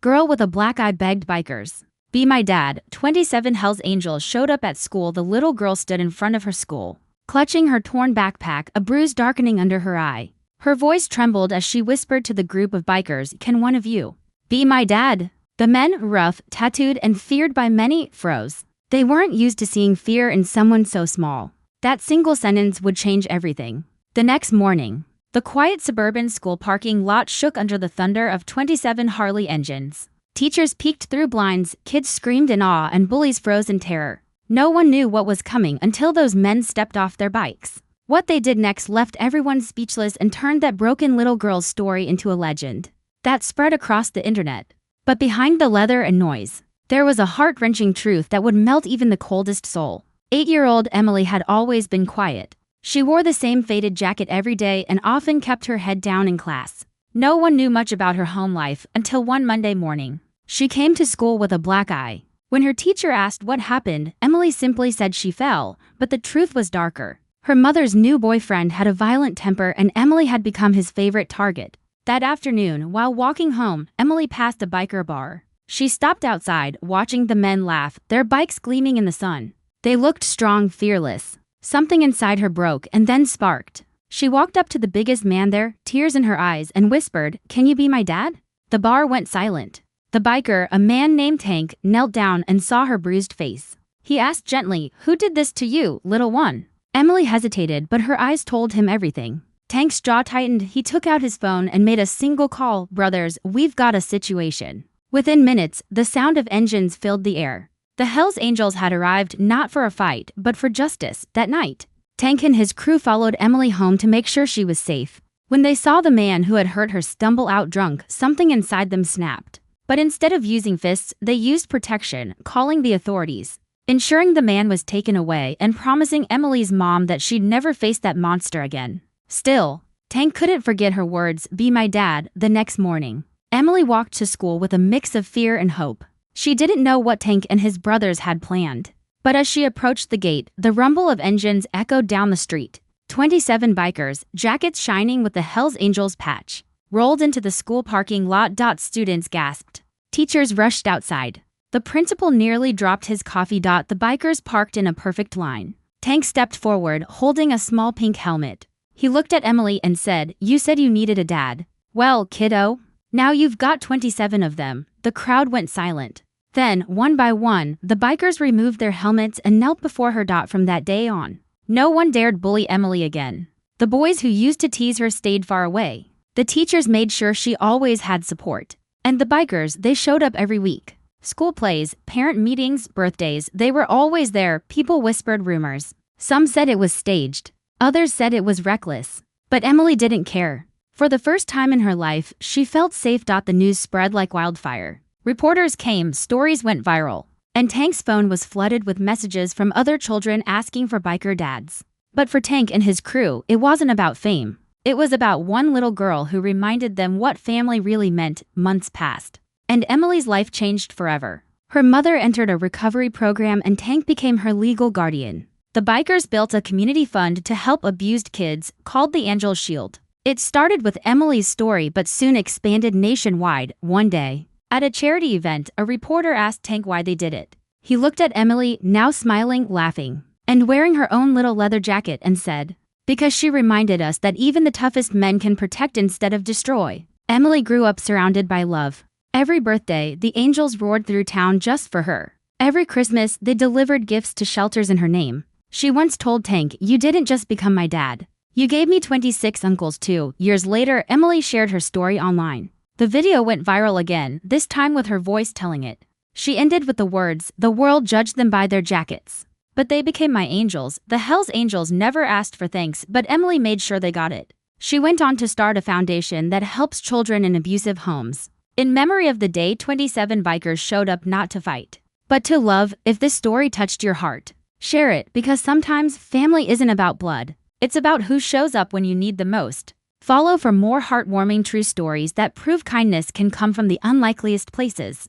Girl with a black eye begged bikers. Be my dad. 27 Hells Angels showed up at school. The little girl stood in front of her school, clutching her torn backpack, a bruise darkening under her eye. Her voice trembled as she whispered to the group of bikers, "Can one of you be my dad?" The men, rough, tattooed, and feared by many, froze. They weren't used to seeing fear in someone so small. That single sentence would change everything. The next morning, the quiet suburban school parking lot shook under the thunder of 27 Harley engines. Teachers peeked through blinds, kids screamed in awe, and bullies froze in terror. No one knew what was coming until those men stepped off their bikes. What they did next left everyone speechless and turned that broken little girl's story into a legend that spread across the internet. But behind the leather and noise, there was a heart-wrenching truth that would melt even the coldest soul. 8-year-old Emily had always been quiet. She wore the same faded jacket every day and often kept her head down in class. No one knew much about her home life until one Monday morning. She came to school with a black eye. When her teacher asked what happened, Emily simply said she fell, but the truth was darker. Her mother's new boyfriend had a violent temper and Emily had become his favorite target. That afternoon, while walking home, Emily passed a biker bar. She stopped outside, watching the men laugh, their bikes gleaming in the sun. They looked strong, fearless. Something inside her broke and then sparked. She walked up to the biggest man there, tears in her eyes, and whispered, "Can you be my dad?" The bar went silent. The biker, a man named Tank, knelt down and saw her bruised face. He asked gently, "Who did this to you, little one?" Emily hesitated, but her eyes told him everything. Tank's jaw tightened. He took out his phone and made a single call. "Brothers, we've got a situation." Within minutes, the sound of engines filled the air. The Hells Angels had arrived not for a fight, but for justice. That night, Tank and his crew followed Emily home to make sure she was safe. When they saw the man who had hurt her stumble out drunk, something inside them snapped. But instead of using fists, they used protection, calling the authorities, ensuring the man was taken away, and promising Emily's mom that she'd never face that monster again. Still, Tank couldn't forget her words, "Be my dad." The next morning, Emily walked to school with a mix of fear and hope. She didn't know what Tank and his brothers had planned. But as she approached the gate, the rumble of engines echoed down the street. 27 bikers, jackets shining with the Hells Angels patch, rolled into the school parking lot. Students gasped. Teachers rushed outside. The principal nearly dropped his coffee. The bikers parked in a perfect line. Tank stepped forward, holding a small pink helmet. He looked at Emily and said, "You said you needed a dad. Well, kiddo, now you've got 27 of them." The crowd went silent. Then, one by one, the bikers removed their helmets and knelt before her. From that day on, no one dared bully Emily again. The boys who used to tease her stayed far away. The teachers made sure she always had support. And the bikers, they showed up every week. School plays, parent meetings, birthdays, they were always there. People whispered rumors. Some said it was staged. Others said it was reckless. But Emily didn't care. For the first time in her life, she felt safe. The news spread like wildfire. Reporters came, stories went viral, and Tank's phone was flooded with messages from other children asking for biker dads. But for Tank and his crew, it wasn't about fame. It was about one little girl who reminded them what family really meant. Months passed, and Emily's life changed forever. Her mother entered a recovery program and Tank became her legal guardian. The bikers built a community fund to help abused kids, called the Angel Shield. It started with Emily's story but soon expanded nationwide. One day, at a charity event, a reporter asked Tank why they did it. He looked at Emily, now smiling, laughing, and wearing her own little leather jacket, and said, "Because she reminded us that even the toughest men can protect instead of destroy." Emily grew up surrounded by love. Every birthday, the Angels roared through town just for her. Every Christmas, they delivered gifts to shelters in her name. She once told Tank, "You didn't just become my dad. You gave me 26 uncles too." Years later, Emily shared her story online. The video went viral again, this time with her voice telling it. She ended with the words, "The world judged them by their jackets, but they became my angels." The Hells Angels never asked for thanks, but Emily made sure they got it. She went on to start a foundation that helps children in abusive homes. In memory of the day 27 bikers showed up not to fight, but to love. If this story touched your heart, share it, because sometimes family isn't about blood. It's about who shows up when you need the most. Follow for more heartwarming true stories that prove kindness can come from the unlikeliest places.